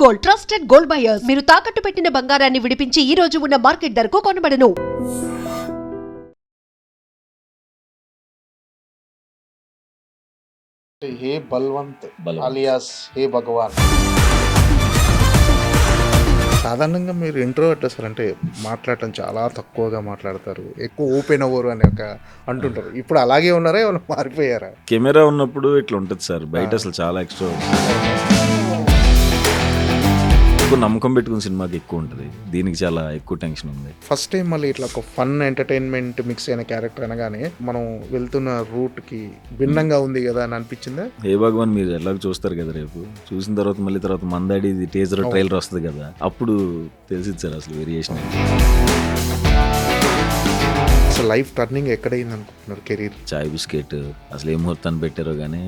Gold, trusted gold buyers. మీరు తాకట్టు పెట్టిన బంగారాన్ని విడిపించి ఈ రోజు ఉన్న మార్కెట్ ధరకు కొనబడను. హే బల్వంత్ అలియాస్ హే భగవాన్. సాధారణంగా మీరు ఇంట్రోవర్ట్ సార్, అంటే మాట్లాడటం చాలా తక్కువగా మాట్లాడతారు, ఎక్కువ ఓపెన్ అవ్వరు అని అంటుంటారు. ఇప్పుడు అలాగే ఉన్నారా, ఏమైనా మారిపోయారా? కెమెరా ఉన్నప్పుడు ఇట్లా ఉంటుంది సార్, బయట అసలు చాలా ఎక్స్ట్రా ఎక్కువ నమ్మకం పెట్టుకుని సినిమాకి ఎక్కువ ఉంటుంది, దీనికి చాలా ఎక్కువ టెన్షన్ ఉంది. ఫస్ట్ టైం మళ్ళీ ఇట్లా ఒక ఫన్ ఎంటర్టైన్మెంట్ మిక్స్ అయిన క్యారెక్టర్ అనగానే మనం వెళ్తున్న రూట్కి భిన్నంగా ఉంది కదా అని అనిపించిందా? ఏ భగవాన్ మీరు ఎలాగో చూస్తారు కదా, రేపు చూసిన తర్వాత మళ్ళీ తర్వాత మందాడి టీజర్ ట్రైలర్ వస్తుంది కదా, అప్పుడు తెలిసింది సార్ అసలు వేరియేషన్. అసలు లైఫ్ టర్నింగ్ ఎక్కడైంది అనుకుంటున్నారు కెరీర్? చాయ్ బిస్కెట్ అసలు ఏ ముహూర్తాన్ని పెట్టారో కానీ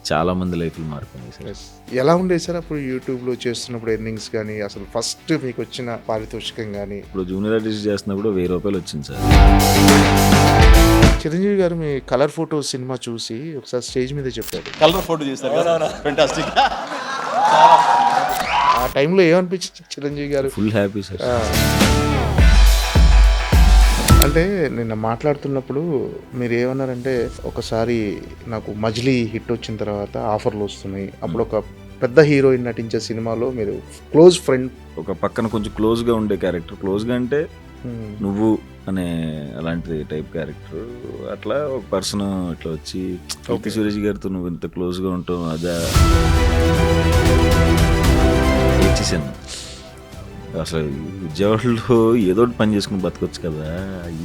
చాలా మంది లైఫ్లు మారిపోయింది సార్. ఎలా ఉండేది సార్ అప్పుడు యూట్యూబ్లో చేస్తున్నప్పుడు ఎర్నింగ్స్ కానీ, అసలు ఫస్ట్ మీకు వచ్చిన పారితోషికం కానీ? ఇప్పుడు జూనియర్ ఆర్టిస్ట్ చేస్తున్నప్పుడు 1000 రూపాయలు వచ్చింది సార్. చిరంజీవి గారు మీ కలర్ ఫోటో సినిమా చూసి ఒకసారి స్టేజ్ మీద చెప్పారు, కలర్ ఫోటో చేస్తారు, ఫెంటాస్టిక్. ఆ టైంలో ఏమనిపించింది చిరంజీవి గారు? Full happy sir. అంటే నిన్న మాట్లాడుతున్నప్పుడు మీరు ఏమన్నారంటే, ఒకసారి నాకు మజిలీ హిట్ వచ్చిన తర్వాత ఆఫర్లు వస్తున్నాయి, అప్పుడు ఒక పెద్ద హీరోయిన్ నటించే సినిమాలో మీరు క్లోజ్ ఫ్రెండ్, ఒక పక్కన కొంచెం క్లోజ్గా ఉండే క్యారెక్టర్, క్లోజ్గా అంటే నువ్వు అనే అలాంటి టైప్ క్యారెక్టర్, అట్లా ఒక పర్సన్ ఇట్లా వచ్చి కీర్తి సురేష్ గారితో నువ్వు ఇంత క్లోజ్గా ఉంటావు అదే చేశాను. అసలు విజయవాడలో ఏదో ఒకటి పని చేసుకుని బతకొచ్చు కదా,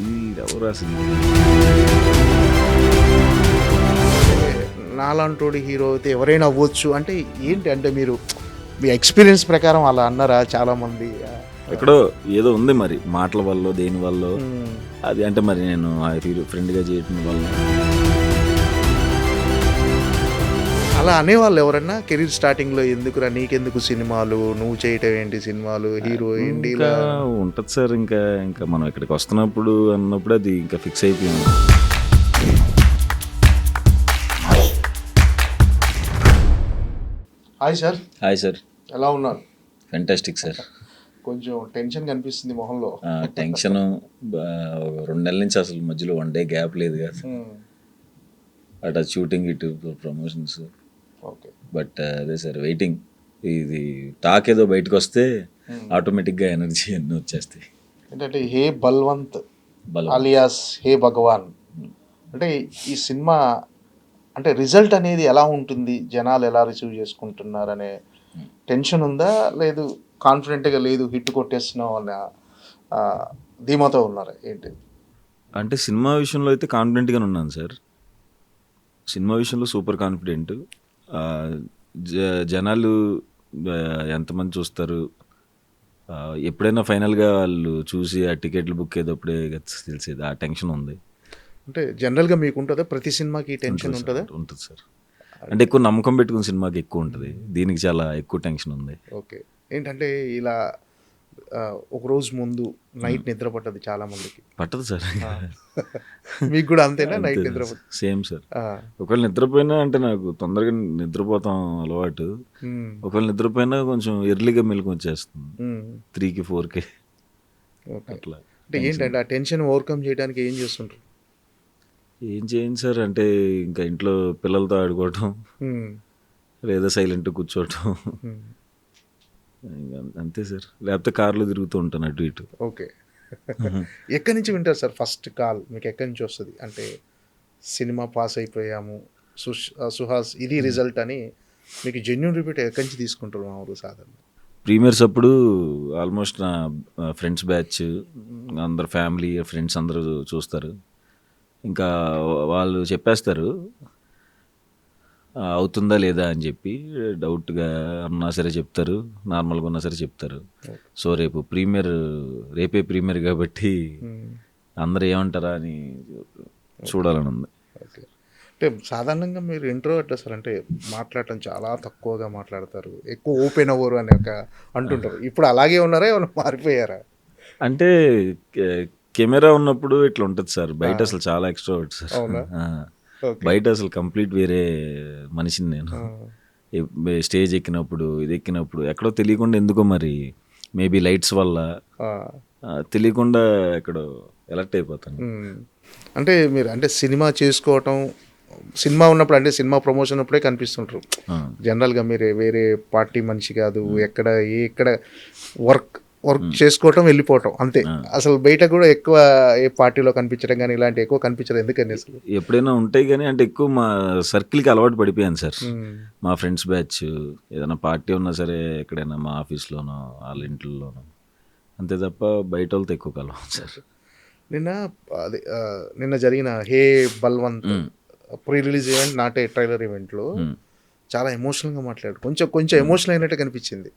ఇది ఎవరు అసలు నాలాంటి హీరో అయితే ఎవరైనా అవ్వచ్చు అంటే ఏంటి? అంటే మీరు మీ ఎక్స్పీరియన్స్ ప్రకారం అలా అన్నారా చాలామంది? ఎక్కడో ఏదో ఉంది మరి, మాటల వల్ల దేని వల్ల అది, అంటే మరి నేను ఫ్రెండ్గా చేయటం వల్ల అలా అనేవాళ్ళు ఎవరన్నా కెరీర్ స్టార్టింగ్లో, ఎందుకురా నీకెందుకు సినిమాలు, నువ్వు చేయటం ఏంటి సినిమాలు, హీరో ఏంటి? ఇంకా ఉంటుంది సార్. ఇంకా మనం ఇక్కడికి వస్తున్నప్పుడు అన్నప్పుడు అది ఇంకా ఫిక్స్ అయిపోయింది. Hi sir. హాయ్ సార్, ఎలా ఉన్నారు? Fantastic sir. కొంచెం టెన్షన్ కనిపిస్తుంది మొహంలో. టెన్షన్ 2 నెలల నుంచి అసలు మధ్యలో 1 డే గ్యాప్ లేదు కదా, అటు షూటింగ్ ఇటు ప్రమోషన్స్. ఓకే, బట్ అదే సార్ వెయిటింగ్. ఇది టాక్ ఏదో బయటకు వస్తే ఆటోమేటిక్గా ఎనర్జీ అన్నీ వచ్చేస్తాయి. ఏంటంటే హే బల్వంత్ అలియాస్ హే భగవాన్, అంటే ఈ సినిమా అంటే రిజల్ట్ అనేది ఎలా ఉంటుంది, జనాలు ఎలా రిసీవ్ చేసుకుంటున్నారనే టెన్షన్ ఉందా, లేదు కాన్ఫిడెంట్గా లేదు హిట్ కొట్టేస్తున్నాం అన్న ధీమాతో ఉన్నారా ఏంటి? అంటే సినిమా విషయంలో అయితే కాన్ఫిడెంట్గానే ఉన్నాను సార్. సినిమా విషయంలో సూపర్ కాన్ఫిడెంట్. జనాలు ఎంతమంది చూస్తారు, ఎప్పుడైనా ఫైనల్గా వాళ్ళు చూసి ఆ టికెట్లు బుక్ అయ్యేటప్పుడే తెలిసేది, ఆ టెన్షన్ ఉంది. అంటే జనరల్గా మీకు ఉంటుందా ప్రతి సినిమాకి టెన్షన్ ఉంటుందా? ఉంటుంది సార్. అంటే ఎక్కువ నమ్మకం పెట్టుకున్న సినిమాకి ఎక్కువ ఉంటుంది, దీనికి చాలా ఎక్కువ టెన్షన్ ఉంది. ఓకే, ఏంటంటే ఇలా ఒక రోజు ముందు నైట్ నిద్ర పట్టదు చాలా మందికి. పట్టదు సార్. మీకు కూడా అంతేనా? నైట్ నిద్ర సేమ్ సార్. ఒకవేళ నిద్రపోయినా, అంటే నాకు తొందరగా నిద్రపోతాం అలవాటు, ఒకవేళ నిద్రపోయినా కొంచెం ఎర్లీగా మెలకు వచ్చేస్తుంది, 3కి 4కి అట్లా. అంటే ఏంటంటే ఆ టెన్షన్ ఓవర్కమ్ చేయడానికి ఏం చేస్తుంటారు? ఏం చేయండి సార్, అంటే ఇంకా ఇంట్లో పిల్లలతో ఆడుకోవటం, లేదా సైలెంట్గా కూర్చోవటం, అంతే సార్. లేకపోతే కార్లో తిరుగుతూ ఉంటాను అటు ఇటు. ఓకే, ఎక్కడి నుంచి వింటారు సార్ ఫస్ట్ కాల్ మీకు? ఎక్కడి నుంచి వస్తుంది? అంటే సినిమా పాస్ అయిపోయాము సుహాస్, ఇది రిజల్ట్ అని మీకు జెన్యూన్ రిపీట్ ఎక్కడి నుంచి తీసుకుంటారు మామూలు సాధారణ? ప్రీమియర్స్ అప్పుడు ఆల్మోస్ట్ నా ఫ్రెండ్స్ బ్యాచ్ అందరు, ఫ్యామిలీ ఫ్రెండ్స్ అందరూ చూస్తారు. ఇంకా వాళ్ళు చెప్పేస్తారు అవుతుందా లేదా అని చెప్పి, డౌట్గా ఉన్నా సరే చెప్తారు, నార్మల్గా ఉన్నా సరే చెప్తారు. సో రేపే ప్రీమియర్ కాబట్టి అందరు ఏమంటారా అని చూడాలని ఉంది. ఓకే, అంటే సాధారణంగా మీరు ఇంట్రోవర్ట్ సార్, అంటే మాట్లాడటం చాలా తక్కువగా మాట్లాడతారు, ఎక్కువ ఓపెన్ అవ్వరు అని అంటుంటారు. ఇప్పుడు అలాగే ఉన్నారా, ఏమైనా మారిపోయారా? అంటే కెమెరా ఉన్నప్పుడు ఇట్లా ఉంటుంది సార్, బయట అసలు చాలా ఎక్స్ట్రోవర్ట్ సార్. బయట అసలు కంప్లీట్ వేరే మనిషిని నేను. స్టేజ్ ఎక్కినప్పుడు ఇది ఎక్కినప్పుడు ఎక్కడో తెలియకుండా ఎందుకో మరి మేబీ లైట్స్ వల్ల తెలియకుండా ఎక్కడో ఎలర్ట్ అయిపోతాను. అంటే మీరు అంటే సినిమా చేసుకోవటం, సినిమా ఉన్నప్పుడు అంటే సినిమా ప్రమోషన్ అప్పుడే కనిపిస్తుంటారు జనరల్గా. మీరు వేరే పార్టీ మనిషి కాదు, ఎక్కడ వర్క్ చేసుకోవటం వెళ్ళిపోవటం అంతే. అసలు బయట కూడా ఎక్కువ ఏ పార్టీలో కనిపించడం కానీ ఇలాంటి ఎక్కువ కనిపించడం ఎందుకని అసలు? ఎప్పుడైనా ఉంటాయి కానీ అంటే ఎక్కువ మా సర్కిల్కి అలవాటు పడిపోయాను సార్. మా ఫ్రెండ్స్ బ్యాచ్ ఏదైనా పార్టీ ఉన్నా సరే ఎక్కడైనా మా ఆఫీస్లోనో వాళ్ళ ఇంట్లోనో అంతే తప్ప బయట వాళ్ళతో ఎక్కువ కలవం సార్. నిన్న జరిగిన హే బల్వంత్ ప్రీ రిలీజ్ ఈవెంట్, నాటే ట్రైలర్ ఈవెంట్లో చాలా ఎమోషనల్గా మాట్లాడారు. కొంచెం ఎమోషనల్ అయినట్టు కనిపించింది.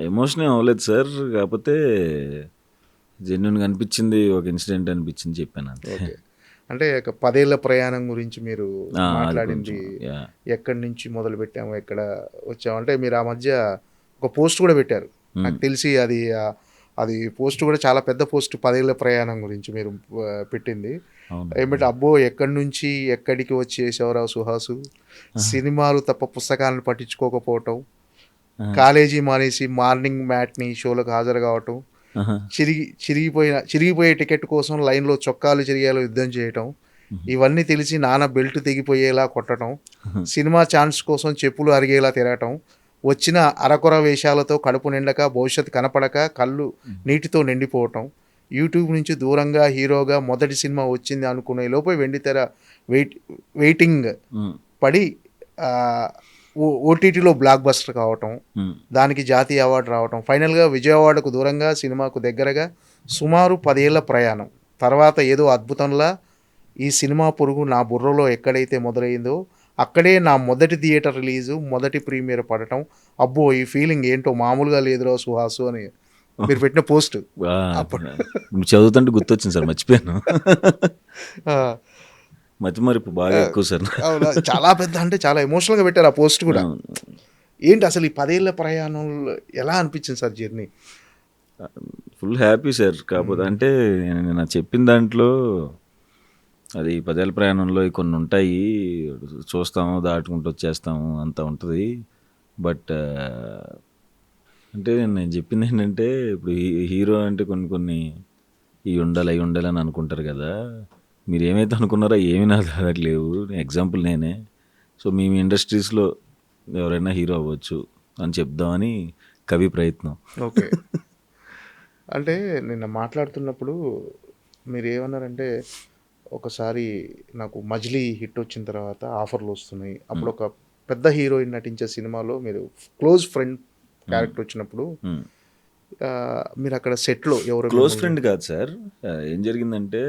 ఎమోషన్ ఏం అవ్వలేదు సార్, కాకపోతే జెన్యున్గా అనిపించింది, ఒక ఇన్సిడెంట్ అనిపించింది చెప్పాను అంతే. అంటే 10 ఏళ్ల ప్రయాణం గురించి మీరు మాట్లాడింది, ఎక్కడి నుంచి మొదలు పెట్టాము, ఎక్కడ వచ్చాము అంటే మీరు ఆ మధ్య ఒక పోస్ట్ కూడా పెట్టారు నాకు తెలిసి. అది పోస్ట్ కూడా చాలా పెద్ద పోస్ట్, 10 ఏళ్ల ప్రయాణం గురించి మీరు పెట్టింది. ఏమిటి అబ్బో ఎక్కడి నుంచి ఎక్కడికి వచ్చేసేవరా సుహాసు, సినిమాలు తప్ప పుస్తకాలను పట్టించుకోకపోవటం, కాలేజీ మానేసి మార్నింగ్ మ్యాట్ని షోలకు హాజరు కావటం, చిరిగిపోయే టికెట్ కోసం లైన్లో చొక్కాలు చిరిగేలా యుద్ధం చేయటం, ఇవన్నీ తెలిసి నాన్న బెల్ట్ తెగిపోయేలా కొట్టడం, సినిమా ఛాన్స్ కోసం చెప్పులు అరిగేలా తిరగటం, వచ్చిన అరకొర వేషాలతో కడుపు నిండక భవిష్యత్తు కనపడక కళ్ళు నీటితో నిండిపోవటం, యూట్యూబ్ నుంచి దూరంగా హీరోగా మొదటి సినిమా వచ్చింది అనుకునే లోపే వెండితెర వెయిటింగ్ పడి ఓటీటీలో బ్లాక్ బస్టర్ కావటం, దానికి జాతీయ అవార్డు రావటం, ఫైనల్గా విజయ అవార్డుకు దూరంగా సినిమాకు దగ్గరగా సుమారు 10 ఏళ్ల ప్రయాణం తర్వాత ఏదో అద్భుతంలా ఈ సినిమా పురుగు నా బుర్రలో ఎక్కడైతే మొదలైందో అక్కడే నా మొదటి థియేటర్ రిలీజు, మొదటి ప్రీమియర్ పడటం, అబ్బో ఈ ఫీలింగ్ ఏంటో మామూలుగా లేదురా సుహాసు అని మీరు పెట్టిన పోస్ట్. చదువుతుంటే గుర్తొచ్చింది సార్, మర్చిపోయాను. మతిమరుపు బాగా ఎక్కువ సార్. చాలా పెద్ద అంటే చాలా ఎమోషనల్గా పెట్టారు ఆ పోస్ట్ కూడా. ఏంటి అసలు ఈ 10 ఏళ్ల ప్రయాణంలో ఎలా అనిపించింది sir journey? Full happy sir. కాకపోతే అంటే నేను చెప్పిన దాంట్లో అది 10 ఏళ్ల ప్రయాణంలో కొన్ని ఉంటాయి, చూస్తాము దాటుకుంటూ వచ్చేస్తాము అంతా ఉంటుంది. బట్ అంటే నేను చెప్పింది ఏంటంటే ఇప్పుడు హీరో అంటే కొన్ని ఇవి ఉండాలి అవి ఉండాలి అని అనుకుంటారు కదా. మీరు ఏమైతే అనుకున్నారో ఏమీ నా దగ్గర లేవు. ఎగ్జాంపుల్ నేనే. సో మీ ఇండస్ట్రీస్లో ఎవరైనా హీరో అవ్వచ్చు అని చెప్దామని కవి ప్రయత్నం. ఓకే. అంటే నిన్న మాట్లాడుతున్నప్పుడు మీరు ఏమన్నారంటే ఒకసారి నాకు మజిలీ హిట్ వచ్చిన తర్వాత ఆఫర్లు వస్తున్నాయి, అప్పుడు ఒక పెద్ద హీరోయిన్ నటించే సినిమాలో మీరు క్లోజ్ ఫ్రెండ్ క్యారెక్టర్ వచ్చినప్పుడు మీరు అక్కడ సెట్లో ఎవరు క్లోజ్ ఫ్రెండ్ కాదు సార్. ఏం జరిగిందంటే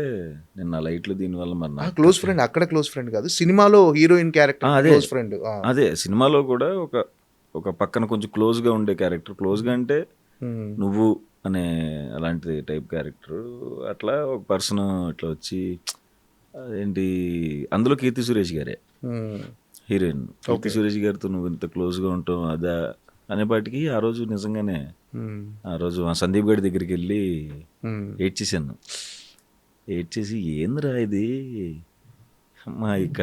నేను నా లైట్లు దీనివల్ల మరి క్లోజ్ ఫ్రెండ్ అక్కడ క్లోజ్ ఫ్రెండ్ కాదు, సినిమాలో హీరోయిన్ క్యారెక్టర్ క్లోజ్ ఫ్రెండ్. అదే సినిమాలో కూడా ఒక పక్కన కొంచెం క్లోజ్గా ఉండే క్యారెక్టర్. క్లోజ్గా అంటే నువ్వు అనే అలాంటి టైప్ క్యారెక్టర్. అట్లా ఒక పర్సన్ ఇట్లా వచ్చి ఏంటి అందులో కీర్తి సురేష్ గారే హీరోయిన్. కీర్తి సురేష్ గారితో నువ్వు ఇంత క్లోజ్గా ఉంటావు అదా అనేపాటికి ఆ రోజు నిజంగానే ఆ రోజు సందీప్ గారి దగ్గరికి వెళ్ళి ఏడ్చేసాను. ఏడ్చేసి ఏందిరా ఇది అమ్మా, ఇక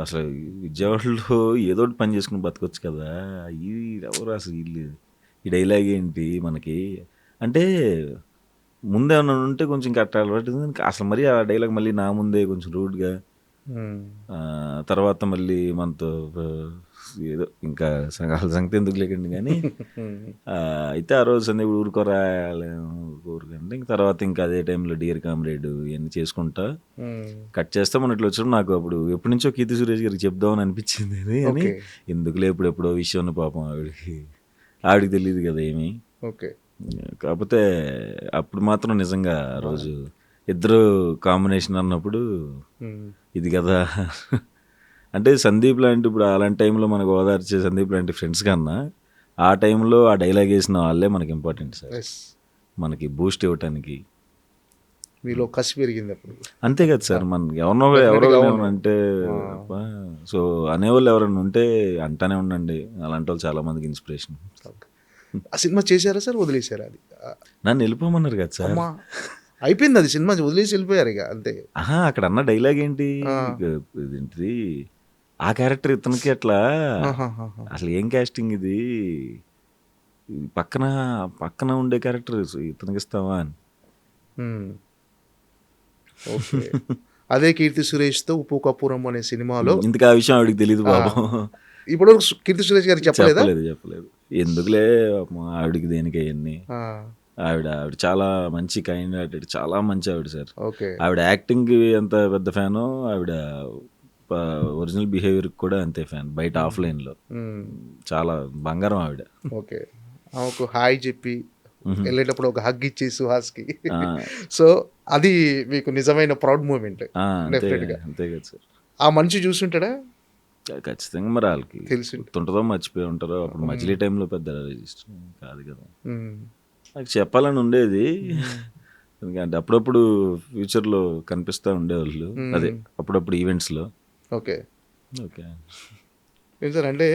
అసలు విజయవాడలో ఏదో ఒకటి పని చేసుకుని బతకొచ్చు కదా, ఇది ఎవరు అసలు వీళ్ళు ఈ డైలాగ్ ఏంటి మనకి అంటే ముందే ఏమన్నా ఉంటే కొంచెం ఇంకా అట్లా అలవాటు. అసలు మరి ఆ డైలాగ్ మళ్ళీ నా ముందే కొంచెం రూడ్గా, తర్వాత మళ్ళీ మనతో ఏదో ఇంకా సంగతి ఎందుకు లేకండి కానీ అయితే ఆ రోజు సందీప్ ఊరుకోరంటే ఇంక తర్వాత ఇంకా అదే టైంలో డియర్ కామ్రేడ్ ఇవన్నీ చేసుకుంటా కట్ చేస్తా. మన ఇట్లా వచ్చినప్పుడు నాకు అప్పుడు ఎప్పటి నుంచో కీర్తి సురేష్ గారికి చెప్దామని అనిపించింది అని. ఎందుకులే ఎప్పుడెప్పుడో విషయం పాపం ఆవిడికి తెలియదు కదా ఏమి. ఓకే. కాకపోతే అప్పుడు మాత్రం నిజంగా ఆ రోజు ఇద్దరు కాంబినేషన్ అన్నప్పుడు ఇది కదా అంటే సందీప్ లాంటి ఇప్పుడు అలాంటి టైంలో మనకు ఓదార్చే సందీప్ లాంటి ఫ్రెండ్స్ కన్నా ఆ టైంలో ఆ డైలాగ్ వేసిన వాళ్ళే మనకి ఇంపార్టెంట్ సార్. మనకి బూస్ట్ ఇవ్వటానికి మీలో కసి పెరిగింది అప్పుడు. అంతే కదా సార్. మనకి ఎవరో అంటే సో అనేవాళ్ళు ఎవరైనా ఉంటే అంటానే ఉండండి. అలాంటి వాళ్ళు చాలా మందికి ఇన్స్పిరేషన్. ఆ సినిమా చేశారా సార్, వదిలేశారా? అది నన్ను వెళ్ళిపోమన్నారు కదా సార్. అయిపోయింది అది సినిమా, వదిలేసి వెళ్ళిపోయారు ఇక అంతే. అక్కడ అన్న డైలాగ్ ఏంటి ఏంటిది ఆ క్యారెక్టర్ ఇతనికి అట్లా ఆహాహాహా. అసలు ఏం క్యాస్టింగ్ ఇది, ఇది పక్కన పక్కన ఉండే క్యారెక్టర్ ఇతనికి ఇస్తావా అని. ఓకే. అదే కీర్తి సురేష్తో ఉప్పు కపూరం అనే సినిమాలో ఇంతకు ఆ విషయం ఆవిడకి తెలియదు పాపం. ఇప్పుడు కీర్తి సురేష్ గారికి చెప్పలేదా? చెప్పలేదు ఎందుకులే పాపం ఆవిడకి దేనికి అవన్నీ. ఆవిడ ఆవిడ చాలా మంచి కైండ్ హార్టెడ్, చాలా మంచి ఆవిడ సార్. ఓకే. ఆవిడ యాక్టింగ్కి ఎంత పెద్ద ఫ్యానో ఆవిడ ఒరిజినల్ బిహేవియర్ కూడా అంతే ఫ్యాన్. బయట ఆఫ్లైన్లో చాలా బంగారం ఆవిడ. ఓకే. ఆమెకు హాయ్ చెప్పి వెళ్ళేటప్పుడు ఒక హగ్ ఇచ్చి సుహాస్కి, సో అది మీకు నిజమైన ప్రౌడ్ మూమెంట్. డెఫినెట్గా అంతే కదా సార్. ఆ మనిషి చూసుంటాడా? ఖచ్చితంగా మరి వాళ్ళకి తెలిసి గుర్తుంటుందో మర్చిపోయి ఉంటారో. అప్పుడు మజిలీ టైంలో పెద్ద రిజిస్టర్ కాదు కదా, నాకు చెప్పాలని ఉండేది. ఎందుకంటే అప్పుడప్పుడు ఫ్యూచర్లో కనిపిస్తూ ఉండేవాళ్ళు, అదే అప్పుడప్పుడు ఈవెంట్స్లో. ఓకే. ఓకే ఏం సార్ అంటే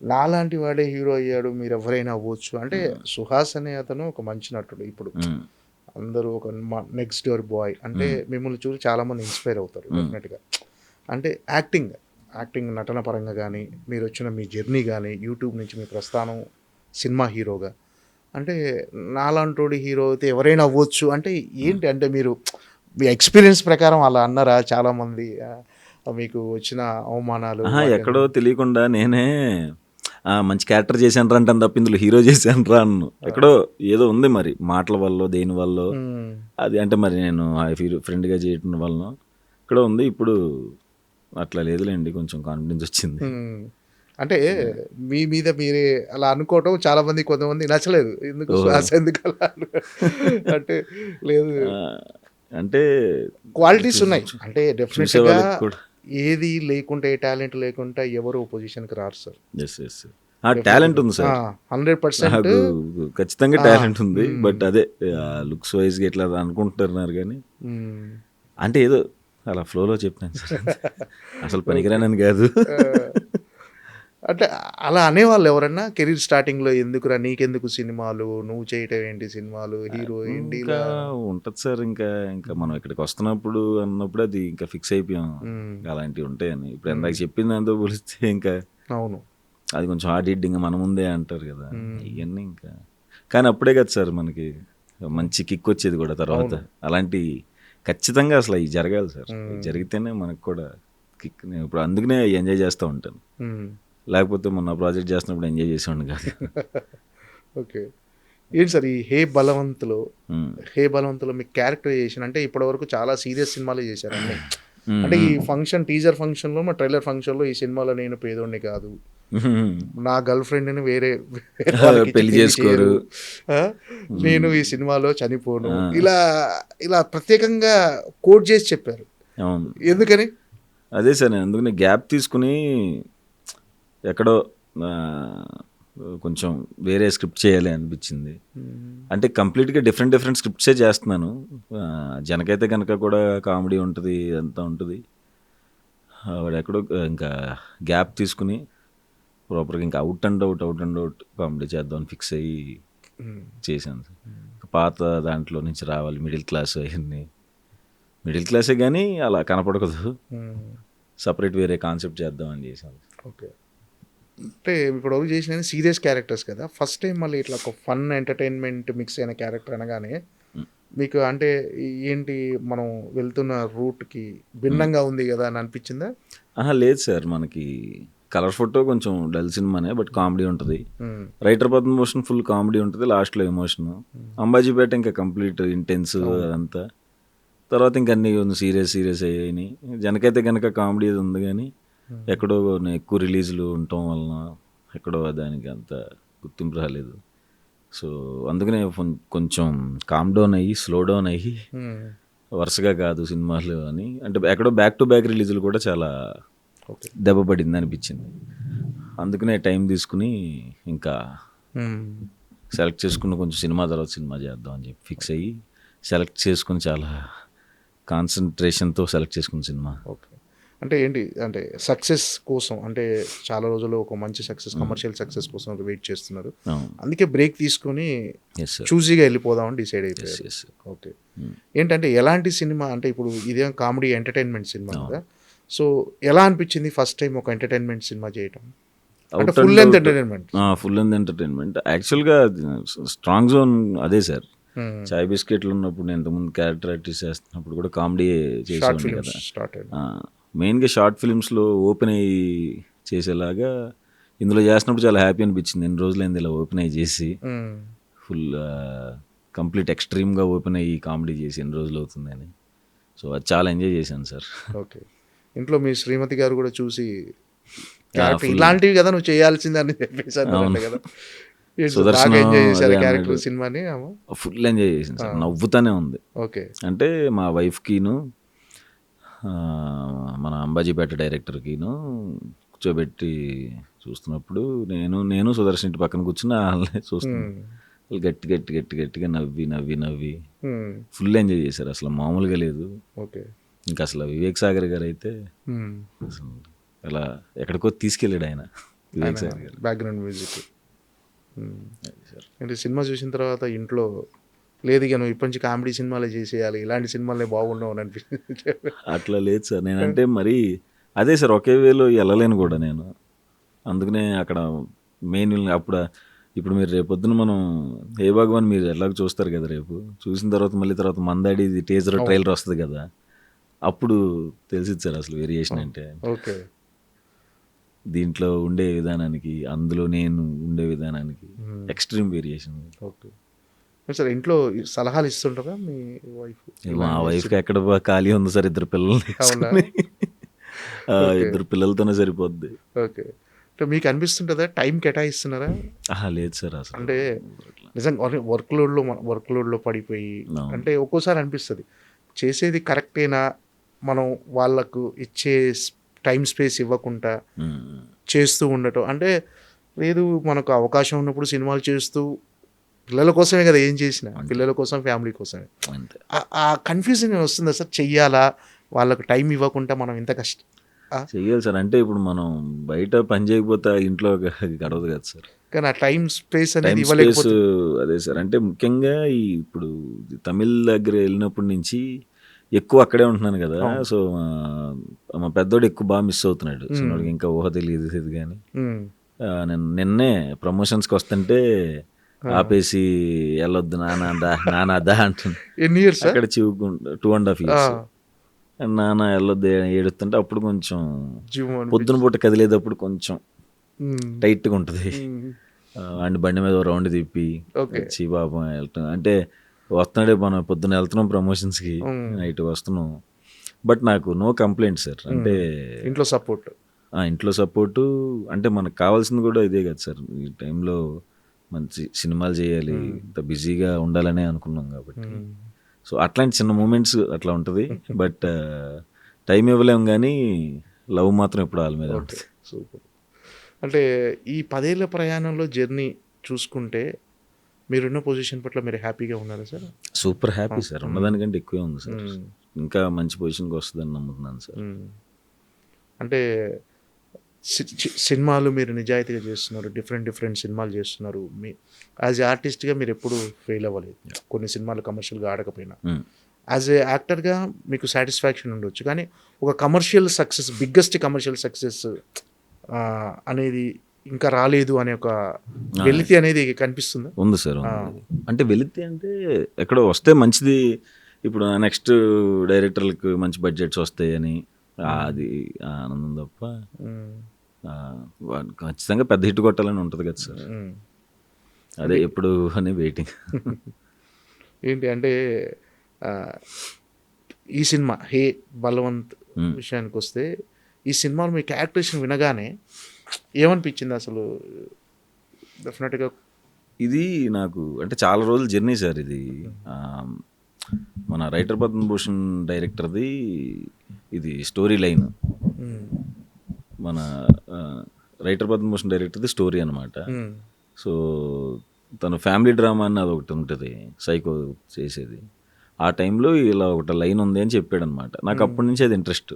నాలాంటి వాడే హీరో అయ్యాడు, మీరు ఎవరైనా అవ్వచ్చు అంటే సుహాస్ అనే అతను ఒక మంచి నటుడు. ఇప్పుడు అందరూ ఒక నెక్స్ట్ డోర్ బాయ్ అంటే మిమ్మల్ని చూసి చాలామంది ఇన్స్పైర్ అవుతారు డెఫినెట్గా. అంటే యాక్టింగ్ నటన పరంగా కానీ, మీరు వచ్చిన మీ జర్నీ కానీ, యూట్యూబ్ నుంచి మీ ప్రస్థానం సినిమా హీరోగా, అంటే నాలాంటి హీరో అయితే ఎవరైనా అవ్వచ్చు అంటే ఏంటి? అంటే మీరు మీ ఎక్స్పీరియన్స్ ప్రకారం అలా అన్నారా చాలామంది? మీకు వచ్చిన అవమానాలు ఎక్కడో తెలియకుండా నేనే మంచి క్యారెక్టర్ చేశాను రా అంటే తప్ప ఇందులో హీరో చేశాను రా అన్ను. ఎక్కడో ఏదో ఉంది మరి, మాటల వల్ల దేని వల్ల అది, అంటే మరి నేను ఫ్రెండ్గా చేయటం వల్ల ఇక్కడ ఉంది. ఇప్పుడు అట్లా లేదులేండి, కొంచెం కాన్ఫిడెన్స్ వచ్చింది. అంటే మీ మీద మీరే అలా అనుకోవటం చాలా మంది, కొంతమంది నచ్చలేదు. ఎందుకు ఎందుకు అలా అంటే లేదు, అంటే క్వాలిటీస్ ఉన్నాయి. అంటే డెఫినెట్గా ఏది లేకుంటే, ఏ టాలెంట్ లేకుంటే ఎవరు పొజిషన్కి రారు సార్. టాలెంట్ ఉంది సార్, 100% ఖచ్చితంగా టాలెంట్ ఉంది. బట్ అదే లుక్స్ వైజ్గా ఇట్లా అనుకుంటున్నారు కానీ, అంటే ఏదో అలా ఫ్లోలో చెప్పాను సార్, అసలు పనికిరానని కాదు. అంటే అలా అనేవాళ్ళు ఎవరన్నా కెరీర్ స్టార్టింగ్లో, ఎందుకురా నీకెందుకు సినిమాలు, నువ్వు చేయటం ఏంటి సినిమాలు, హీరో ఏంటి? ఇంకా ఉంటుంది సార్. ఇంకా మనం ఇక్కడికి వస్తున్నప్పుడు అన్నప్పుడు అది ఇంకా ఫిక్స్ అయిపోయాం అలాంటివి ఉంటాయని. ఇప్పుడు ఎందాక చెప్పింది దాంతో పోలిస్తే ఇంకా అవును, అది కొంచెం హార్డ్ హిట్టింగ్ మన ముందే అంటారు కదా ఇవన్నీ. ఇంకా కానీ అప్పుడే కదా సార్ మనకి మంచి కిక్ వచ్చేది కూడా తర్వాత. అలాంటి ఖచ్చితంగా అసలు అవి జరగాలి సార్, జరిగితేనే మనకు కూడా కిక్. నేను ఇప్పుడు అందుకనే ఎంజాయ్ చేస్తూ ఉంటాను, లేకపోతే మొన్న ప్రాజెక్ట్ చేస్తున్నప్పుడు ఎంజాయ్ చేసేవాడిని కాదు. ఓకే. ఏంటి సార్ ఈ హే బలవంతులో మీ క్యారెక్టరైజేషన్? అంటే ఇప్పటివరకు చాలా సీరియస్ సినిమాలు చేశారు అన్నీ. అంటే ఈ ఫంక్షన్, టీజర్ ఫంక్షన్లో, మా ట్రైలర్ ఫంక్షన్లో, ఈ సినిమాలో నేను పేదోడిని కాదు, నా గర్ల్ ఫ్రెండ్ని వేరే పెళ్లి చేసుకోరు, నేను ఈ సినిమాలో చనిపోను, ఇలా ప్రత్యేకంగా కోట్ చేసి చెప్పారు. ఎందుకని? అదే సార్, నేను అందుకని గ్యాప్ తీసుకుని ఎక్కడో కొంచెం వేరే స్క్రిప్ట్ చేయాలి అనిపించింది. అంటే కంప్లీట్గా డిఫరెంట్ స్క్రిప్ట్సే చేస్తున్నాను. జనకైతే కనుక కూడా కామెడీ ఉంటుంది, అంతా ఉంటుంది. వాడు ఎక్కడో ఇంకా గ్యాప్ తీసుకుని ప్రాపర్గా ఇంకా అవుట్ అండ్ అవుట్ కామెడీ చేద్దామని ఫిక్స్ అయ్యి చేశాను. పాత దాంట్లో నుంచి రావాలి, మిడిల్ క్లాస్, అవన్నీ మిడిల్ క్లాసే కానీ అలా కనపడకూడదు, సపరేట్ వేరే కాన్సెప్ట్ చేద్దామని చేశాను. ఓకే. అంటే ఇప్పుడు చేసిన సీరియస్ క్యారెక్టర్స్ కదా, ఫస్ట్ టైం మళ్ళీ ఇట్లా ఒక ఫన్ ఎంటర్టైన్మెంట్ మిక్స్ అయిన క్యారెక్టర్ అనగానే మీకు అంటే ఏంటి, మనం వెళ్తున్న రూట్కి భిన్నంగా ఉంది కదా అని అనిపించిందా? లేదు సార్, మనకి కలర్ ఫోటో కొంచెం డల్ సినిమానే, బట్ కామెడీ ఉంటుంది. రైటర్ పద్మభూషణ్ ఫుల్ కామెడీ ఉంటుంది, లాస్ట్లో ఎమోషన్. అంబాజీపేట ఇంకా కంప్లీట్ ఇంటెన్స్ అదంతా. తర్వాత ఇంక అన్నీ సీరియస్ అయ్యాయి. జనకైతే కనుక కామెడీ ఉంది కానీ ఎక్కడో ఎక్కువ రిలీజులు ఉండటం వలన ఎక్కడో దానికి అంత గుర్తింపు రాలేదు. సో అందుకనే కొంచెం కామ్ డౌన్ అయ్యి, స్లో డౌన్ అయ్యి, వరుసగా కాదు సినిమాలు అని, అంటే ఎక్కడో బ్యాక్ టు బ్యాక్ రిలీజులు కూడా చాలా దెబ్బపడింది అనిపించింది. అందుకనే టైం తీసుకుని ఇంకా సెలెక్ట్ చేసుకుని కొంచెం సినిమా తర్వాత సినిమా చేద్దాం అని చెప్పి ఫిక్స్ అయ్యి సెలెక్ట్ చేసుకుని, చాలా కాన్సన్ట్రేషన్తో సెలెక్ట్ చేసుకున్న సినిమా. ఓకే. అంటే ఏంటి, అంటే సక్సెస్ కోసం, అంటే చాలా రోజులు ఒక మంచి సక్సెస్, కమర్షియల్ సక్సెస్ కోసం వెయిట్ చేస్తున్నారు, అందుకే బ్రేక్ తీసుకొని చూజీగా వెళ్ళిపోదామని డిసైడ్ అయిపోయారు. ఓకే. ఏంటంటే ఎలాంటి సినిమా అంటే, ఇప్పుడు ఇదేం కామెడీ ఎంటర్టైన్మెంట్ సినిమా కదా, సో ఎలా అనిపించింది ఫస్ట్ టైం ఒక ఎంటర్టైన్మెంట్ సినిమా చేయటం? అంటే full length entertainment. Full length entertainment. యాక్చువల్గా స్ట్రాంగ్ జోన్ అదే సార్. చాయ్ బిస్కెట్లు ఉన్నప్పుడు నేను ఇంతకుముందు క్యారెక్టర్ ఆర్టిస్ట్ చేస్తున్నప్పుడు కూడా కామెడీ షార్ట్ చేసేవాడిని ఫిల్మ్స్ కదా. స్టార్ట్ అయింది. మెయిన్గా షార్ట్ ఫిల్మ్స్లో ఓపెన్ అయ్యి చేసేలాగా ఇందులో చేసినప్పుడు చాలా హ్యాపీ అనిపించింది. ఎన్ని రోజులైంది ఇలా ఓపెన్ అయ్యి చేసి, ఫుల్ కంప్లీట్ ఎక్స్ట్రీమ్గా ఓపెన్ అయ్యి కామెడీ చేసి ఎన్ని రోజులు అవుతుందని. సో అది చాలా ఎంజాయ్ చేశాను సార్. ఓకే. ఇంట్లో మీ శ్రీమతి గారు కూడా చూసి ఇలాంటివి కదా నువ్వు చేయాల్సిందని చెప్పేసి అన్నారంట కదా. సుదర్శన్ ఎంజాయ్ చేశారు క్యారెక్టర్ సినిమాని. ఫుల్ ఎంజాయ్ చేసింది సార్, నవ్వుతానే ఉంది. ఓకే. అంటే మా వైఫ్కిను మన అంబాజీపేట డైరెక్టర్కిను కూర్చోబెట్టి చూస్తున్నప్పుడు నేను సుదర్శన్ ఇంటి పక్కన కూర్చుని వాళ్ళని చూస్తున్నాను. వాళ్ళు గట్టిగా నవ్వి ఫుల్ ఎంజాయ్ చేశారు. అసలు మామూలుగా లేదు. ఓకే. ఇంకా అసలు వివేక్ సాగర్ గారు అయితే అసలు అలా ఎక్కడికో తీసుకెళ్ళాడు ఆయన. వివేక్ సాగర్ గారు బ్యాక్గ్రౌండ్ మ్యూజిక్. అంటే సినిమా చూసిన తర్వాత ఇంట్లో లేదు ఇక నువ్వు ఇప్పటి నుంచి కామెడీ సినిమాలే చేసేయాలి, ఇలాంటి సినిమాలే బాగుండవు అని అనిపిస్తుంది. అట్లా లేదు సార్. నేనంటే మరి అదే సార్, ఒకే వేలో వెళ్ళలేను కూడా నేను. అందుకనే అక్కడ మెయిన్ ఇప్పుడు మీరు రేపొద్దున మనం హే భగవాన్ మీరు ఎలాగో చూస్తారు కదా, రేపు చూసిన తర్వాత మందాడి టేజర్ ట్రైలర్ వస్తుంది కదా, అప్పుడు తెలిసింది సార్ అసలు వేరియేషన్ అంటే. ఓకే. దీంట్లో ఉండే విధానానికి అందులో నేను ఉండే విధానానికి ఎక్స్ట్రీమ్ వేరియేషన్. Okay sir. ఇంట్లో సలహాలు ఇస్తుంటారా మీ వైఫ్? మా వైఫ్కి ఎక్కడ ఖాళీ ఉంది సార్, ఇద్దరు పిల్లలతోనే సరిపోద్ది. ఓకే. అంటే మీకు అనిపిస్తుంటుందా టైం కేటాయిస్తున్నారా? లేదు సార్ అసలు. అంటే నిజంగా వర్క్ లోడ్లో పడిపోయి అంటే ఒక్కోసారి అనిపిస్తుంది చేసేది కరెక్టేనా, మనం వాళ్ళకు ఇచ్చే టైం స్పేస్ ఇవ్వకుండా చేస్తూ ఉండటం. అంటే లేదు మనకు అవకాశం ఉన్నప్పుడు సినిమాలు చేస్తూ పిల్లల కోసమే కదా ఏం చేసినా, పిల్లల కోసం ఫ్యామిలీ కోసమే. ఆ కన్ఫ్యూజన్ వస్తుందా సార్? చెయ్యాలా, వాళ్ళకు టైం ఇవ్వకుండా మనం ఇంత కష్టం చెయ్యాలి సార్? అంటే ఇప్పుడు మనం బయట పని చేయకపోతే ఇంట్లో గడవదు కదా సార్. కానీ ఆ టైం స్పేస్ అనేది ఇవ్వలేకపోతే అదే సార్. అంటే ముఖ్యంగా ఇప్పుడు తమిళ్ దగ్గర వెళ్ళినప్పటి నుంచి ఎక్కువ అక్కడే ఉంటున్నాను కదా. సో మా పెద్దోడు ఎక్కువ బాగా మిస్ అవుతున్నాడు. చిన్నోడికి ఇంకా ఊహ తెలియదు కానీ నేను నిన్నే ప్రమోషన్స్కి వస్తుంటే ఆపేసి వెళ్ళొద్దు నానా అంటుంది. ఎన్ని ఇయర్స్ అక్కడ 2.5 years. నాన్న వెళ్ళొద్దు ఏడుస్తుంటే అప్పుడు కొంచెం పొద్దున పూట కదిలేటప్పుడు కొంచెం టైట్గా ఉంటుంది. అండ్ బండి మీద రౌండ్ తిప్పి వచ్చి పాపం వెళ్తాం. అంటే వస్తున్నాడే మనం పొద్దున్న వెళ్తున్నాం ప్రమోషన్స్కి, నైట్ వస్తున్నాం. బట్ నాకు నో కంప్లైంట్ సార్. అంటే ఇంట్లో సపోర్టు అంటే మనకు కావాల్సింది కూడా ఇదే కదా సార్. ఈ టైంలో మంచి సినిమాలు చేయాలి, ఇంత బిజీగా ఉండాలనే అనుకున్నాం కాబట్టి. సో అట్లాంటి చిన్న మూమెంట్స్ అట్లా ఉంటుంది. బట్ టైం ఇవ్వలేము కానీ లవ్ మాత్రం ఎప్పుడు వాళ్ళ మీద ఉంటుంది. సూపర్. అంటే ఈ 10 ఏళ్ల ప్రయాణంలో జర్నీ చూసుకుంటే మీరున్న పొజిషన్ పట్ల మీరు హ్యాపీగా ఉన్నారా సార్? Super happy sir. ఉన్నదానికంటే ఎక్కువే ఉంది సార్. ఇంకా మంచి పొజిషన్కి వస్తుందని నమ్ముతున్నాను సార్. అంటే సినిమాలు మీరు నిజాయితీగా చేస్తున్నారు, డిఫరెంట్ సినిమాలు చేస్తున్నారు. మీ యాజ్ ఏ ఆర్టిస్ట్గా మీరు ఎప్పుడు ఫెయిల్ అవ్వలేదు. కొన్ని సినిమాలు కమర్షియల్గా ఆడకపోయినా యాజ్ ఏ యాక్టర్గా మీకు సాటిస్ఫాక్షన్ ఉండొచ్చు, కానీ ఒక commercial success, biggest commercial success అనేది ఇంకా రాలేదు అనే ఒక వెలితి అనేది కనిపిస్తుంది. ఉంది సార్. అంటే వెలితి అంటే ఎక్కడో వస్తే మంచిది. ఇప్పుడు నెక్స్ట్ డైరెక్టర్లకు మంచి బడ్జెట్స్ వస్తాయని అది ఆనందం తప్ప ఖచ్చితంగా పెద్ద హిట్ కొట్టాలని ఉంటుంది కదా సార్. అదే ఎప్పుడు అని వెయిటింగ్. ఏంటి అంటే ఈ సినిమా హే బలవంత్ విషయానికి వస్తే, ఈ సినిమాలో మీ క్యారెక్టరేషన్ వినగానే ఏమనిపించింది అసలు? డెఫినెట్గా ఇది నాకు అంటే చాలా రోజులు జర్నీ సార్. ఇది మన రైటర్ పద్మభూషణ్ డైరెక్టర్ది ఇది స్టోరీ లైన్. మన రైటర్ పద్మభూషణ్ డైరెక్టర్ది స్టోరీ అనమాట. సో తను ఫ్యామిలీ డ్రామా అని అది ఒకటి ఉంటుంది, సైకో చేసేది. ఆ టైంలో ఇలా ఒకటి లైన్ ఉంది అని చెప్పాడు అనమాట. నాకు అప్పటి నుంచి అది ఇంట్రెస్ట్.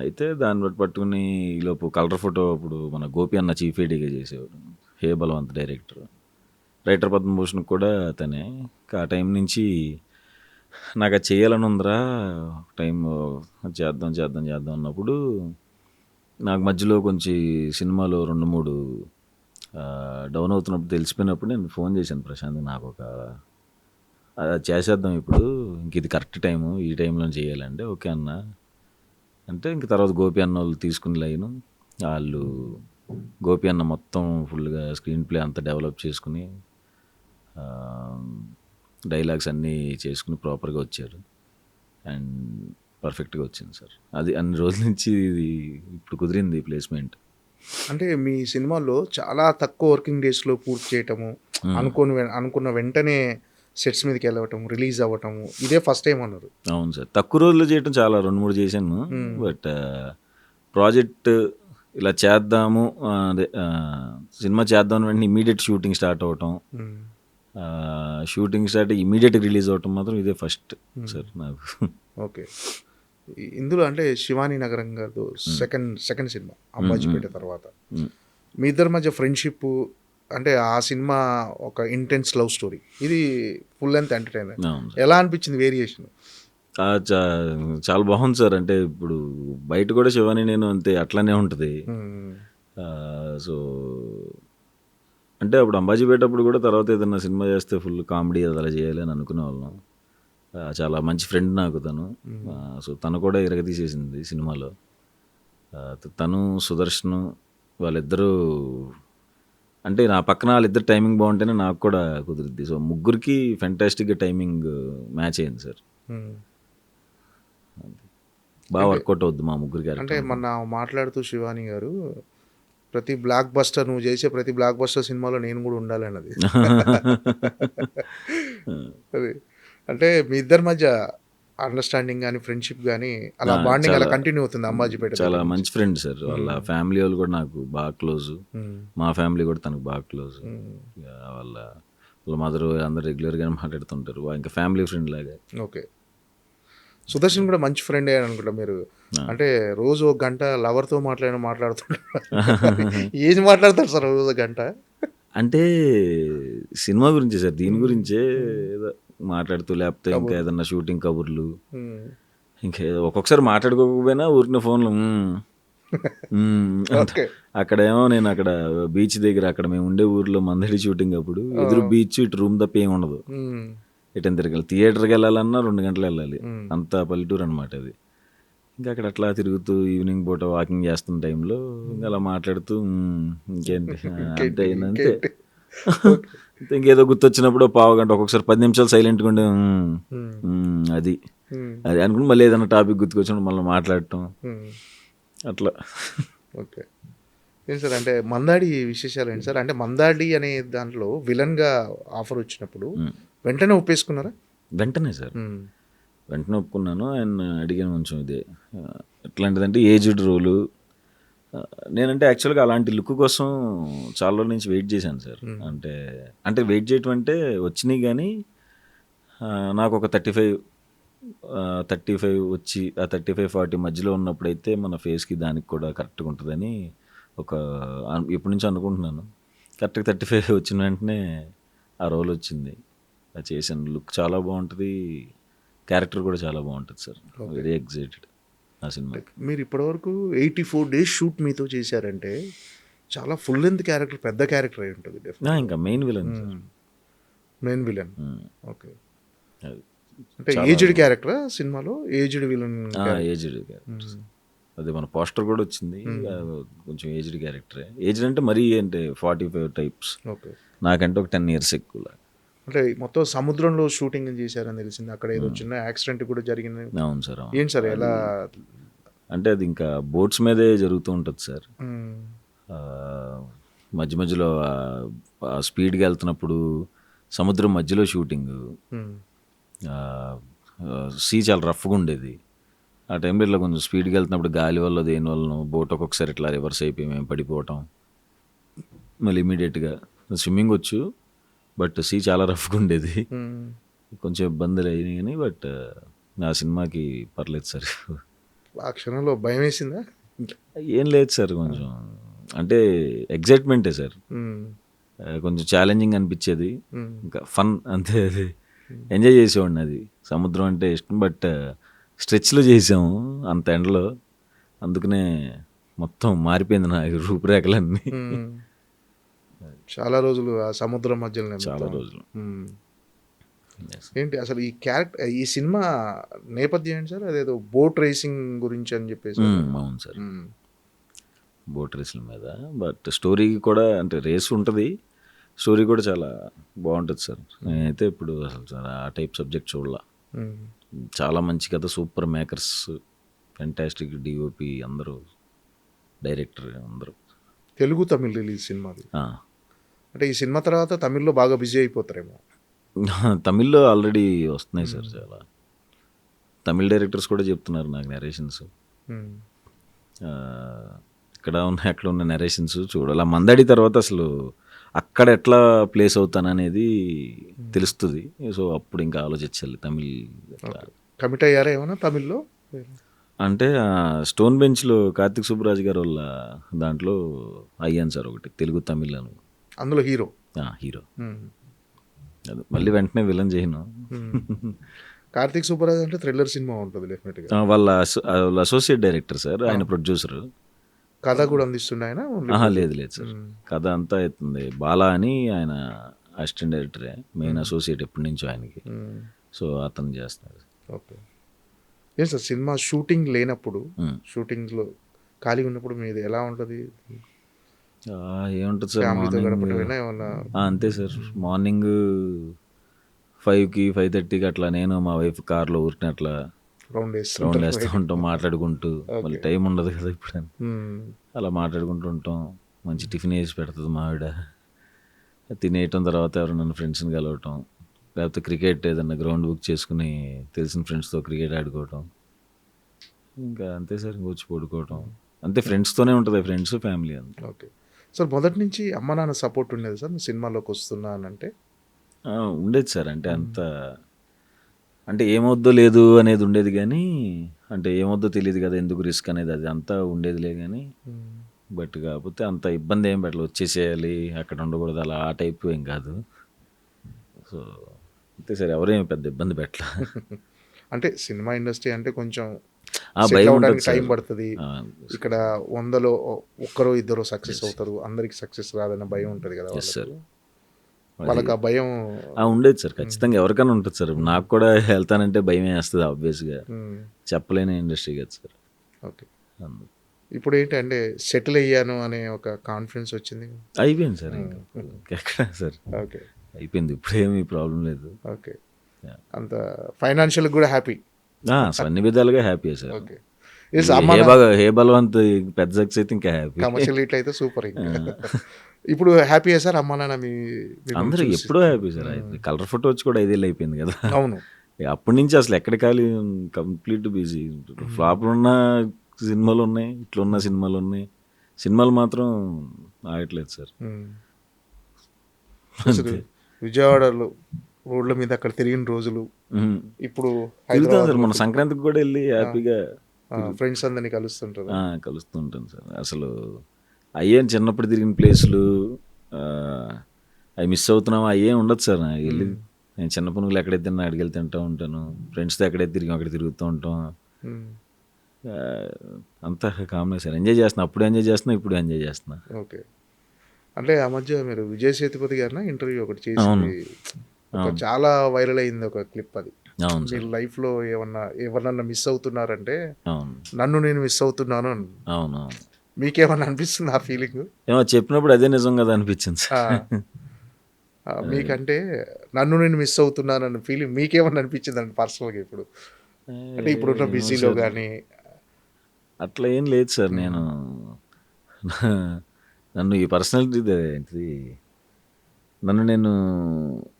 అయితే దాన్ని బట్టి పట్టుకుని ఈలోపు కలర్ ఫోటో అప్పుడు మన గోపి అన్న చీఫ్ ఎడిగా చేసేవాడు, హే బలవంత్ డైరెక్టర్. రైటర్ పద్మభూషణ్ కూడా అతనే. ఆ టైం నుంచి నాకు అది చేయాలని ఉందిరా టైం చేద్దాం చేద్దాం చేద్దాం అన్నప్పుడు నాకు మధ్యలో కొంచెం సినిమాలో 2-3 డౌన్ అవుతున్నప్పుడు తెలిసిపోయినప్పుడు నేను ఫోన్ చేశాను ప్రశాంత్, నాకు ఒక అది చేసేద్దాం ఇప్పుడు, ఇంక ఇది కరెక్ట్ టైము, ఈ టైంలో చేయాలంటే ఓకే అన్న అంటే ఇంక తర్వాత గోపి అన్న వాళ్ళు తీసుకుని లైను, వాళ్ళు గోపి అన్న మొత్తం ఫుల్గా స్క్రీన్ ప్లే అంతా డెవలప్ చేసుకుని డైలాగ్స్ అన్నీ చేసుకుని ప్రాపర్గా వచ్చారు అండ్ పర్ఫెక్ట్గా వచ్చింది సార్. అది అన్ని రోజుల నుంచి ఇది ఇప్పుడు కుదిరింది ప్లేస్మెంట్. అంటే మీ సినిమాలో చాలా తక్కువ వర్కింగ్ డేస్లో పూర్తి చేయటము, అనుకున్న వెంటనే సెట్స్ మీదకి వెళ్ళవటం, రిలీజ్ అవ్వటము, ఇదే ఫస్ట్ టైం అన్నారు. అవును సార్, తక్కువ రోజుల్లో చేయటం చాలా 2-3 చేశాను. బట్ ప్రాజెక్ట్ ఇలా చేద్దాము, అదే సినిమా చేద్దాం వెంటనే ఇమీడియట్ షూటింగ్ స్టార్ట్ అవ్వటం, షూటింగ్ స్టార్ట్ ఇమీడియట్గా రిలీజ్ అవ్వటం మాత్రం ఇదే ఫస్ట్ సార్ నాకు. ఓకే, ఇందులో అంటే శివాని నగరం గారు సెకండ్ సినిమా అంబాజీపేట తర్వాత మీ ఇద్దరి మధ్య ఫ్రెండ్షిప్, అంటే ఆ సినిమా ఒక ఇంటెన్స్ లవ్ స్టోరీ, ఇది ఫుల్ లెంత్ ఎంటర్టైనర్. ఎలా అనిపించింది వేరియేషన్? చాలా బాగుంది సార్. అంటే ఇప్పుడు బయట కూడా శివాని నేను అంతే అట్లానే ఉంటుంది. సో అంటే అప్పుడు అంబాజీపేటప్పుడు కూడా తర్వాత ఏదైనా సినిమా చేస్తే ఫుల్ కామెడీ అలా చేయాలి అని అనుకునే వాళ్ళం. చాలా మంచి ఫ్రెండ్ నాకు తను. సో తను కూడా ఇరగదీసేసింది సినిమాలో. తను సుదర్శన్ వాళ్ళిద్దరూ అంటే నా పక్కన వాళ్ళిద్దరు టైమింగ్ బాగుంటేనే నాకు కూడా కుదిరిద్ది. సో ముగ్గురికి ఫెంటాస్టిక్గా టైమింగ్ మ్యాచ్ అయింది సార్. బాగా వర్కౌట్ అవుద్ది మా ముగ్గురికి. అంటే మొన్న మాట్లాడుతూ శివాని గారు, ప్రతి బ్లాక్ బస్టర్ నువ్వు చేసే ప్రతి బ్లాక్ బస్టర్ సినిమాలో నేను కూడా ఉండాలన్నది. అది అంటే మీ ఇద్దరి మధ్య అండర్స్టాండింగ్ కానీ ఫ్రెండ్షిప్ కానీ అలా బాండింగ్ అలా కంటిన్యూ అవుతుంది అంబాజీపేట. చాలా మంచి ఫ్రెండ్ సార్. వాళ్ళ ఫ్యామిలీ వాళ్ళు కూడా నాకు బాగా క్లోజ్, మా ఫ్యామిలీ కూడా తనకు బాగా క్లోజ్. వాళ్ళ మదర్ అందరు రెగ్యులర్గానే మాట్లాడుతుంటారు, ఇంకా ఫ్యామిలీ ఫ్రెండ్ లాగా. ఓకే, సుదర్శన్ కూడా మంచి ఫ్రెండ్ అయ్యాను అనుకుంటా మీరు. అంటే రోజు 1 గంట లవర్తో మాట్లాడుతుంటారు. ఏది మాట్లాడతారు సార్ రోజు 1 గంట? అంటే సినిమా గురించే సార్, దీని గురించే ఏదో మాట్లాడుతూ, లేకపోతే ఇంకా ఏదన్నా షూటింగ్ కబుర్లు, ఇంకా ఒక్కొక్కసారి మాట్లాడుకోకపోయినా ఊరిన ఫోన్లో అక్కడేమో నేను అక్కడ బీచ్ దగ్గర, అక్కడ మేము ఉండే ఊర్లో మందడి షూటింగ్ అప్పుడు ఎదురు బీచ్, ఇటు రూమ్ తప్ప ఏమి ఉండదు. ఎటు తిరగాలి, థియేటర్కి వెళ్ళాలన్నా 2 గంటలు వెళ్ళాలి, అంత పల్లెటూరు అనమాట అది. ఇంకా అక్కడ అట్లా తిరుగుతూ ఈవినింగ్ పూట వాకింగ్ చేస్తున్న టైంలో ఇంకా అలా మాట్లాడుతూ ఇంకేంటి అంటే అంతే. ఇంకేదో గుర్తొచ్చినప్పుడు 1/2 గంట, ఒక్కొక్కసారి 10 నిమిషాలు సైలెంట్గా ఉండే అది అనుకుని మళ్ళీ ఏదైనా టాపిక్ గుర్తుకొచ్చినప్పుడు మళ్ళీ మాట్లాడటం అట్లా. ఓకే, ఏం సార్ అంటే మందాడి విశేషాలు ఏంటి సార్? అంటే మందాడి అనే దాంట్లో విలన్గా ఆఫర్ వచ్చినప్పుడు వెంటనే ఒప్పేసుకున్నారా? వెంటనే సార్, వెంటనే ఒప్పుకున్నాను. ఆయన అడిగాను కొంచెం ఇదే ఎట్లాంటిదంటే ఏజ్డ్ రోలు. నేనంటే యాక్చువల్గా అలాంటి లుక్ కోసం చాలా రోజుల నుంచి వెయిట్ చేశాను సార్. అంటే వెయిట్ చేయటం అంటే వచ్చినాయి, కానీ నాకు ఒక 35 వచ్చి ఆ 35-40 మధ్యలో ఉన్నప్పుడైతే మన ఫేస్కి దానికి కూడా కరెక్ట్గా ఉంటుందని ఎప్పటి నుంచో అనుకుంటున్నాను. కరెక్ట్గా 35 వచ్చిన వెంటనే ఆ రోల్ వచ్చింది, అది చేశాను. లుక్ చాలా బాగుంటుంది, క్యారెక్టర్ కూడా చాలా బాగుంటుంది సార్. వెరీ ఎక్సైటెడ్ ఆ సినిమా. మీరు ఇప్పటివరకు 84 days షూట్ మీతో చేశారంటే చాలా ఫుల్ లెంత్ క్యారెక్టర్, పెద్ద క్యారెక్టర్ అయి ఉంటుంది. ఇంకా మెయిన్ విలన్. ఓకే, అంటే ఏజ్డ్ క్యారెక్టర్ సినిమాలో, ఏజ్డ్ విలన్. ఏజ్డ్ క్యారెక్టర్, అది మన పోస్టర్ కూడా వచ్చింది. కొంచెం ఏజ్డ్ క్యారెక్టరే. ఏజ్డ్ అంటే మరీ అంటే 45 టైప్స్. ఓకే, నాకంటే ఒక 10 years ఎక్కువ. అంటే మొత్తం సముద్రంలో షూటింగ్ చేశారని తెలిసింది. అక్కడ ఏదో చిన్న యాక్సిడెంట్ కూడా జరిగింది. అవును సార్. ఏంటి సార్ ఎలా? అంటే అది ఇంకా బోట్స్ మీదే జరుగుతూ ఉంటుంది సార్. మధ్య మధ్యలో స్పీడ్గా వెళ్తున్నప్పుడు సముద్రం మధ్యలో షూటింగ్, సీ చాలా రఫ్గా ఉండేది. ఆ టైంలో ఇట్లా కొంచెం స్పీడ్గా వెళ్తున్నప్పుడు గాలి వల్ల దేని వల్ల బోట్ ఒక్కొక్కసారి ఇట్లా రివర్స్ అయిపోయి మేము పడిపోవటం, మళ్ళీ ఇమీడియట్గా స్విమ్మింగ్ వచ్చు, బట్ సీ చాలా రఫ్గా ఉండేది, కొంచెం ఇబ్బందులు అయినాయి. కానీ బట్ నా సినిమాకి పర్లేదు సార్. ఆ క్షణంలో భయం వేసిందా? ఏం లేదు సార్, కొంచెం అంటే ఎగ్జైట్మెంటే సార్. కొంచెం ఛాలెంజింగ్ అనిపించేది, ఇంకా ఫన్ అంతే. అది ఎంజాయ్ చేసేవాడిని అది. సముద్రం అంటే ఇష్టం, బట్ స్ట్రెచ్లో చేసాము అంత ఎండలో, అందుకనే మొత్తం మారిపోయింది నా రూపురేఖలన్నీ. చాలా రోజులు ఆ సముద్రం మధ్యలో చాలా రోజులు. Yes. ఏంటి అసలు ఈ క్యారెక్టర్, ఈ సినిమా నేపథ్యం ఏంటి సార్? అదేదో బోట్ రేసింగ్ గురించి అని చెప్పేసి. అవును సార్, బోట్ రేసుల మీద. బట్ స్టోరీ కూడా అంటే రేస్ ఉంటుంది, స్టోరీ కూడా చాలా బాగుంటుంది సార్. నేనైతే ఇప్పుడు అసలు సార్ ఆ టైప్ సబ్జెక్ట్ చూడాల. చాలా మంచి కథ, సూపర్ మేకర్స్, ఫెంటాస్టిక్ డిఓపి, అందరూ డైరెక్టర్ అందరూ. తెలుగు తమిళ్ రిలీజ్ సినిమాది. ఆ. అంటే ఈ సినిమా తర్వాత తమిళ్లో బాగా బిజీ అయిపోతారేమో. తమిళ్లో ఆల్రెడీ వస్తున్నాయి సార్ చాలా. తమిళ్ డైరెక్టర్స్ కూడా చెప్తున్నారు నాకు నెరేషన్స్. ఇక్కడ ఉన్న అక్కడ ఉన్న నెరేషన్స్ చూడాలి. ఆ మందాడి తర్వాత అసలు అక్కడ ఎట్లా ప్లేస్ అవుతాననేది తెలుస్తుంది. సో అప్పుడు ఇంకా ఆలోచించాలి తమిళ్. కమిట్ అయ్యారా ఏమన్నా తమిళ్లో? అంటే స్టోన్ బెంచ్లో కార్తిక్ సుబ్బరాజ్ గారు వాళ్ళ దాంట్లో అయ్యాను సార్ ఒకటి, తెలుగు తమిళ్ అని. అందులో హీరో. హీరో. అది మళ్ళీ వెంటనే విలన్ చేయను. కార్తిక్ సుబ్బరాజ్ అంటే థ్రిల్లర్ సినిమా ఉంటుంది డెఫినెట్గా. వాళ్ళ అసోసియేట్ డైరెక్టర్ సార్, ఆయన ప్రొడ్యూసర్. కథ కూడా అందిస్తుండే ఆయన? లేదు సార్, కథ అంతా అవుతుంది. బాలా అని ఆయన అసిస్టెంట్ డైరెక్టరే, మెయిన్ అసోసియేట్ ఎప్పటి నుంచో ఆయనకి. సో అతను చేస్తున్నారు. ఓకే. ఏం సార్ సినిమా షూటింగ్ లేనప్పుడు, షూటింగ్లో ఖాళీగా ఉన్నప్పుడు మీది ఎలా ఉంటుంది? ఏముంటుంది సార్, ఫ్యామిలీతో గడపడమేనా ఏమన్నా? అంతే సార్. మార్నింగ్ 5కి 5:30కి అట్లా నేను మా వైఫ్ కార్లో ఊరిని అట్లా రౌండ్ వేస్తూ ఉంటాం మాట్లాడుకుంటూ. మళ్ళీ టైం ఉండదు కదా ఇప్పుడు, అలా మాట్లాడుకుంటూ ఉంటాం. మంచి టిఫిన్ వేసి పెడుతుంది మా ఆవిడ. తినేయటం తర్వాత ఎవరైనా ఫ్రెండ్స్ని కలవటం, లేకపోతే క్రికెట్ ఏదన్నా గ్రౌండ్ బుక్ చేసుకుని తెలిసిన ఫ్రెండ్స్తో క్రికెట్ ఆడుకోవటం. ఇంకా అంతే సార్, వచ్చి పడుకోవటం అంతే. ఫ్రెండ్స్తోనే ఉంటుంది, ఫ్రెండ్స్ ఫ్యామిలీ అంతే. Okay sir. మొదటి నుంచి అమ్మ నాన్న సపోర్ట్ ఉండేది సార్ సినిమాలోకి వస్తున్నా అని అంటే? ఉండేది సార్. అంటే అంత అంటే ఏమొద్దో లేదు అనేది ఉండేది, కానీ అంటే ఏమొద్దో తెలియదు కదా, ఎందుకు రిస్క్ అనేది, అది అంతా ఉండేదిలే. కానీ బట్ కాకపోతే అంత ఇబ్బంది ఏం పెట్టలేదు, వచ్చేసేయాలి అక్కడ ఉండకూడదు అలా ఆ టైప్ ఏం కాదు. సో అంతే సార్, ఎవరేం పెద్ద ఇబ్బంది పెట్టలే. అంటే సినిమా ఇండస్ట్రీ అంటే కొంచెం భయం ఉంటుంది, టైం పడుతుంది. ఇక్కడ 100లో ఒక్కరో ఇద్దరు సక్సెస్ అవుతారు, అందరికి సక్సెస్ రాదన్న భయం ఉంటుంది కదా వాళ్ళకి. ఆ భయం ఉండేది సార్, ఖచ్చితంగా ఎవరికైనా ఉంటుంది సార్. నాకు కూడా వెళ్తానంటే భయమే వేస్తుంది ఆబ్వియస్గా, చెప్పలేని ఇండస్ట్రీ కదా సార్. ఓకే. ఇప్పుడు ఏంటంటే సెటిల్ అయ్యాను అనే ఒక కాన్ఫిడెన్స్ వచ్చింది? అయిపోయింది సార్, ఎక్కడ సార్. ఓకే, అయిపోయింది, ఇప్పుడు ఏమీ ప్రాబ్లం లేదు. ఓకే. అంత ఫైనాన్షియల్ కూడా హ్యాపీ? అన్ని విధాలుగా హ్యాపీ సార్. ఓకే. హే బలవంత్ పెద్ద సక్సెస్ అయితే ఇంకా హ్యాపీ. కమర్షియల్ హిట్ అయితే సూపర్. ఇప్పుడు హ్యాపీ సార్ అమ్మా నాన్న? అందరూ ఎప్పుడూ హ్యాపీ సార్. కలర్ ఫోటో వచ్చి కూడా 5 ఏళ్ళు అయిపోయింది కదా. అవును. అప్పటి నుంచి అసలు ఎక్కడ ఖాళీ, కంప్లీట్ బిజీ. ఫ్లాప్లు ఉన్న సినిమాలు ఉన్నాయి, ఇట్లా ఉన్న సినిమాలు ఉన్నాయి. సినిమాలు మాత్రం ఆగట్లేదు సార్. విజయవాడలో రోడ్ల మీద అక్కడ తిరిగిన రోజులు ఇప్పుడు తిరుగుతాం సార్. మన సంక్రాంతికి కూడా వెళ్ళి హ్యాపీగా ఫ్రెండ్స్ అందరినీ కలుస్తుంటారు. కలుస్తుంటాను సార్. అసలు అయ్యేం చిన్నప్పుడు తిరిగిన ప్లేసులు అవి మిస్ అవుతున్నామా అయ్యేం ఉండదు సార్. నాకు వెళ్ళి నేను చిన్న పునుగులు ఎక్కడైతే తిన్నా అక్కడికి వెళ్ళి తింటూ ఉంటాను. ఫ్రెండ్స్తో ఎక్కడైతే తిరిగి అక్కడ తిరుగుతూ ఉంటాం. అంతా కామన్ సార్. ఎంజాయ్ చేస్తున్నా, అప్పుడు ఎంజాయ్ చేస్తున్నా, ఇప్పుడు ఎంజాయ్ చేస్తున్నా. ఓకే. అంటే ఆ మధ్య మీరు విజయ్ సేతుపతి గారిన ఇంటర్వ్యూ ఒకటి చేసి చాలా వైరల్ అయింది ఒక క్లిప్. అది మీరు లైఫ్లో ఎవరన్నా మిస్ అవుతున్నారంటే నన్ను నేను మిస్ అవుతున్నాను. అవును. మీకేమన్నా అనిపిస్తుంది ఆ ఫీలింగ్? ఏమో చెప్పినప్పుడు అదే నిజం కదా అనిపించింది సార్. మీకంటే నన్ను నేను మిస్ అవుతున్నానన్న ఫీలింగ్ మీకేమన్నా అనిపించింది అండి పర్సనల్గా? ఇప్పుడు అంటే ఇప్పుడున్న బిజీలో కానీ అట్లా ఏం లేదు సార్. నేను నన్ను ఈ పర్సనాలిటీ ఏంటిది, నన్ను నేను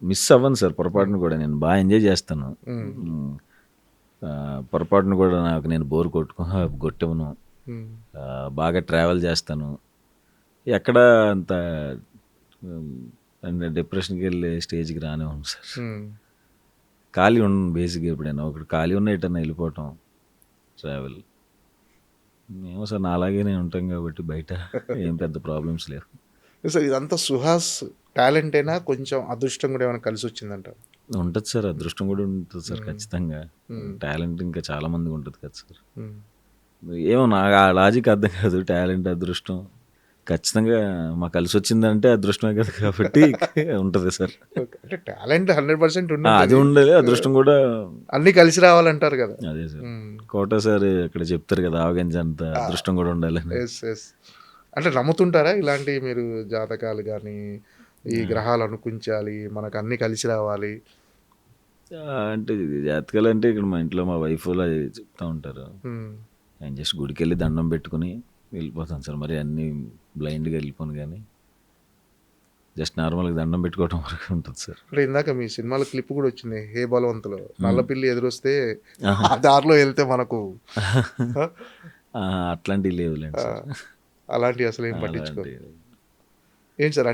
మిస్ అవ్వను సార్ పొరపాటును కూడా. నేను బాగా ఎంజాయ్ చేస్తాను. పొరపాటును కూడా నాకు నేను బోర్ కొట్టవను. బాగా ట్రావెల్ చేస్తాను. ఎక్కడ అంత డిప్రెషన్కి వెళ్ళే స్టేజ్కి రానివ్వను సార్. ఖాళీ ఉండను బేసిక్గా. ఎప్పుడైనా ఒకటి ఖాళీ ఉన్న ఎటన్నా వెళ్ళిపోవటం, ట్రావెల్. ఏమో సార్, నా అలాగే నేను ఉంటాం కాబట్టి బయట ఏం పెద్ద ప్రాబ్లమ్స్ లేవు. సార్ ఇదంతా సుహాస్ టాలెంట్ అయినా కొంచెం అదృష్టం కూడా ఏమైనా కలిసి వచ్చిందంట. ఉంటుంది సార్, అదృష్టం కూడా ఉంటుంది సార్ ఖచ్చితంగా. టాలెంట్ ఇంకా చాలా మందికి ఉంటుంది కదా సార్. ఏమో నాకు ఆ లాజిక్ అర్థం కాదు. టాలెంట్ అదృష్టం ఖచ్చితంగా మాకు కలిసి వచ్చిందంటే అదృష్టమే కదా, కాబట్టి ఉంటుంది సార్. అంటే టాలెంట్ 100% అది ఉండాలి, అదృష్టం కూడా అన్ని కలిసి రావాలంటారు కదా. అదే సార్. కోట సార్ ఇక్కడ చెప్తారు కదా, ఆవగింజ అంత అదృష్టం కూడా ఉండాలి. Yes yes. అంటే నమ్ముతుంటారా ఇలాంటి మీరు జాతకాలు కానీ ఈ గ్రహాలు అనుకుంచాలి మనకు అన్ని కలిసి రావాలి? అంటే ఇది జాతకాలు అంటే ఇక్కడ మా ఇంట్లో మా వైఫ్ అది చెప్తా ఉంటారు. నేను జస్ట్ గుడికి వెళ్ళి దండం పెట్టుకుని వెళ్ళిపోతాను సార్. మరి అన్నీ బ్లైండ్గా వెళ్ళిపోను, కానీ జస్ట్ నార్మల్గా దండం పెట్టుకోవడం వరకు ఉంటుంది సార్. అంటే ఇందాక మీ సినిమాలో క్లిప్ కూడా వచ్చింది, హే బలవంతులో నల్లపిల్లి ఎదురొస్తే ఆ దారిలో వెళ్తే మనకు అట్లాంటివి లేవులేండి సార్. అలాంటివి అసలు ఏం పట్టించుకో. అలాంటివి ఏంటి సార్